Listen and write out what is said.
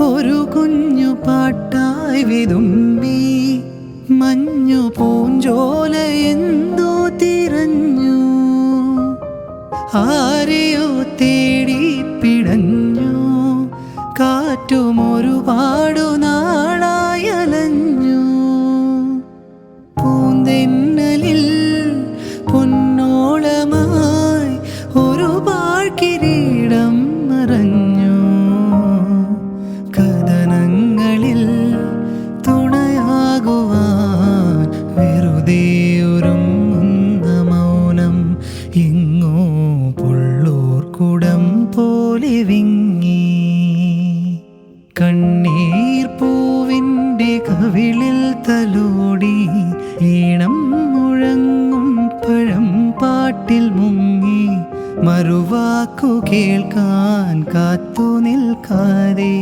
ഒരു കുഞ്ഞു പാട്ടായി വിതുമ്പി മഞ്ഞു പൂഞ്ചോല എന്തോ തിരഞ്ഞു ആരെയോ തേടി പിടഞ്ഞു കാറ്റും ഒരുപാടു നാളായലഞ്ഞു പൂന്തെന്നലിൽ പൊന്നോളമായി ഒരു പാഴ്കിരീടം മറഞ്ഞു കഥനങ്ങളിൽ തുണയാകുവാൻ വെറുതെ ഒരുങ്ങുന്ന മൗനം എങ്ങോ പുള്ളൂർക്കുടം പോലെ വിങ്ങി കണ്ണീർ പൂവിൻ്റെ കവിളിൽ തലോടി ഈണം മുഴങ്ങും പഴം പാട്ടിൽ മുങ്ങി മറുവാക്കു കേൾക്കാൻ കാത്തു നിൽക്കാതെ